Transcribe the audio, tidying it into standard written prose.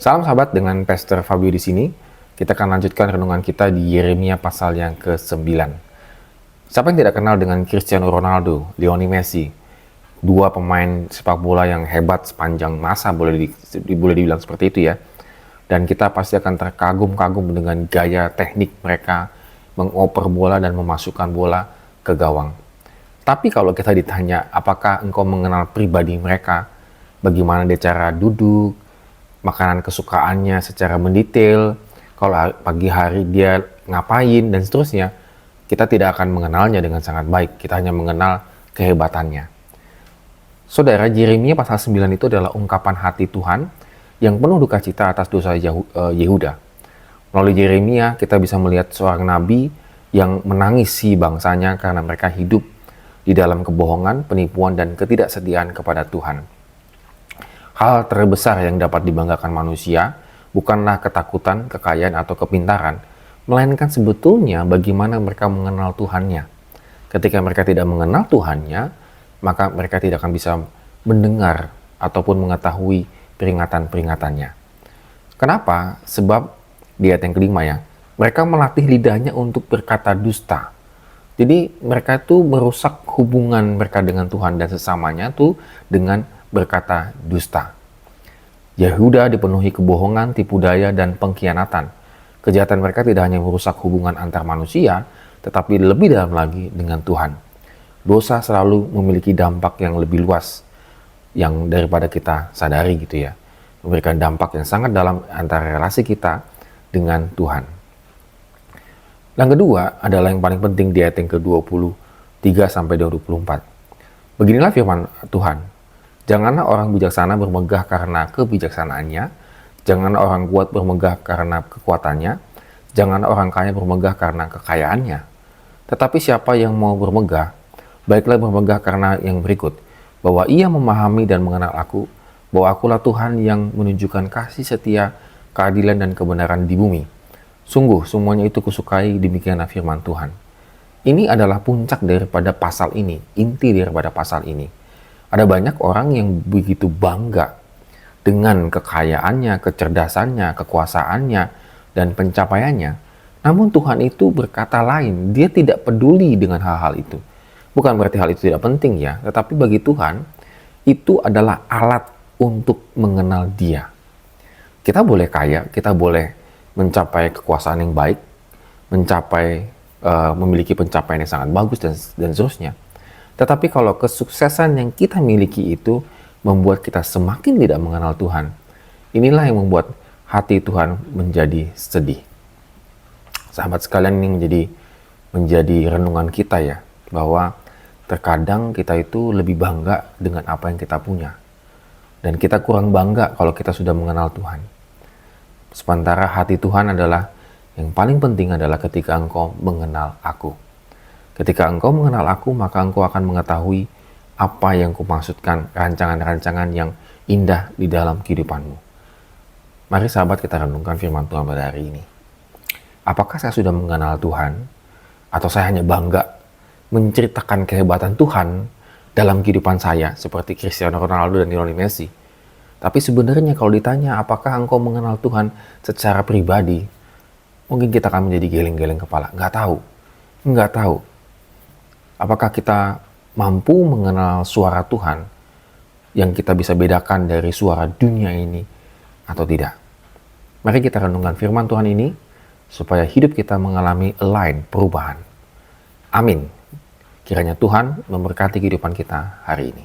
Salam sahabat, dengan Pastor Fabio di sini. Kita akan lanjutkan renungan kita di Yeremia pasal yang ke-9. Siapa yang tidak kenal dengan Cristiano Ronaldo, Lionel Messi, dua pemain sepak bola yang hebat sepanjang masa, boleh dibilang seperti itu ya. Dan kita pasti akan terkagum-kagum dengan gaya teknik mereka mengoper bola dan memasukkan bola ke gawang. Tapi kalau kita ditanya, apakah engkau mengenal pribadi mereka? Bagaimana dia cara duduk, makanan kesukaannya secara mendetail, kalau pagi hari dia ngapain, dan seterusnya, kita tidak akan mengenalnya dengan sangat baik. Kita hanya mengenal kehebatannya. Saudara, Yeremia pasal 9 itu adalah ungkapan hati Tuhan yang penuh duka cita atas dosa Yehuda. Melalui Yeremia, kita bisa melihat seorang nabi yang menangisi bangsanya karena mereka hidup di dalam kebohongan, penipuan, dan ketidaksetiaan kepada Tuhan. Hal terbesar yang dapat dibanggakan manusia bukanlah ketakutan, kekayaan, atau kepintaran, melainkan sebetulnya bagaimana mereka mengenal Tuhannya. Ketika mereka tidak mengenal Tuhannya, maka mereka tidak akan bisa mendengar ataupun mengetahui peringatan-peringatannya. Kenapa? Sebab di ayat yang kelima ya, mereka melatih lidahnya untuk berkata dusta. Jadi mereka itu merusak hubungan mereka dengan Tuhan dan sesamanya tuh dengan berkata dusta. Yehuda dipenuhi kebohongan, tipu daya, dan pengkhianatan. Kejahatan mereka tidak hanya merusak hubungan antar manusia, tetapi lebih dalam lagi dengan Tuhan. Dosa selalu memiliki dampak yang lebih luas yang daripada kita sadari gitu ya. Memberikan dampak yang sangat dalam antara relasi kita dengan Tuhan. Yang kedua adalah yang paling penting di ayat yang ke-23 sampai 24. Beginilah firman Tuhan. Janganlah orang bijaksana bermegah karena kebijaksanaannya, janganlah orang kuat bermegah karena kekuatannya, janganlah orang kaya bermegah karena kekayaannya. Tetapi siapa yang mau bermegah, baiklah bermegah karena yang berikut, bahwa ia memahami dan mengenal aku, bahwa akulah Tuhan yang menunjukkan kasih setia, keadilan, dan kebenaran di bumi. Sungguh semuanya itu kusukai, demikianlah firman Tuhan. Ini adalah puncak daripada pasal ini, inti daripada pasal ini. Ada banyak orang yang begitu bangga dengan kekayaannya, kecerdasannya, kekuasaannya, dan pencapaiannya. Namun Tuhan itu berkata lain, dia tidak peduli dengan hal-hal itu. Bukan berarti hal itu tidak penting ya, tetapi bagi Tuhan, itu adalah alat untuk mengenal dia. Kita boleh kaya, kita boleh mencapai kekuasaan yang baik, memiliki pencapaian yang sangat bagus dan seterusnya. Tetapi kalau kesuksesan yang kita miliki itu membuat kita semakin tidak mengenal Tuhan, inilah yang membuat hati Tuhan menjadi sedih. Sahabat sekalian, ini menjadi renungan kita ya, bahwa terkadang kita itu lebih bangga dengan apa yang kita punya. Dan kita kurang bangga kalau kita sudah mengenal Tuhan. Sementara hati Tuhan adalah yang paling penting adalah ketika engkau mengenal aku. Ketika engkau mengenal aku, maka engkau akan mengetahui apa yang kumaksudkan, rancangan-rancangan yang indah di dalam kehidupanmu. Mari sahabat, kita renungkan firman Tuhan pada hari ini. Apakah saya sudah mengenal Tuhan? Atau saya hanya bangga menceritakan kehebatan Tuhan dalam kehidupan saya, seperti Cristiano Ronaldo dan Lionel Messi? Tapi sebenarnya kalau ditanya apakah engkau mengenal Tuhan secara pribadi, mungkin kita akan menjadi geleng-geleng kepala. Nggak tahu. Apakah kita mampu mengenal suara Tuhan yang kita bisa bedakan dari suara dunia ini atau tidak? Mari kita renungkan firman Tuhan ini supaya hidup kita mengalami align, perubahan. Amin. Kiranya Tuhan memberkati kehidupan kita hari ini.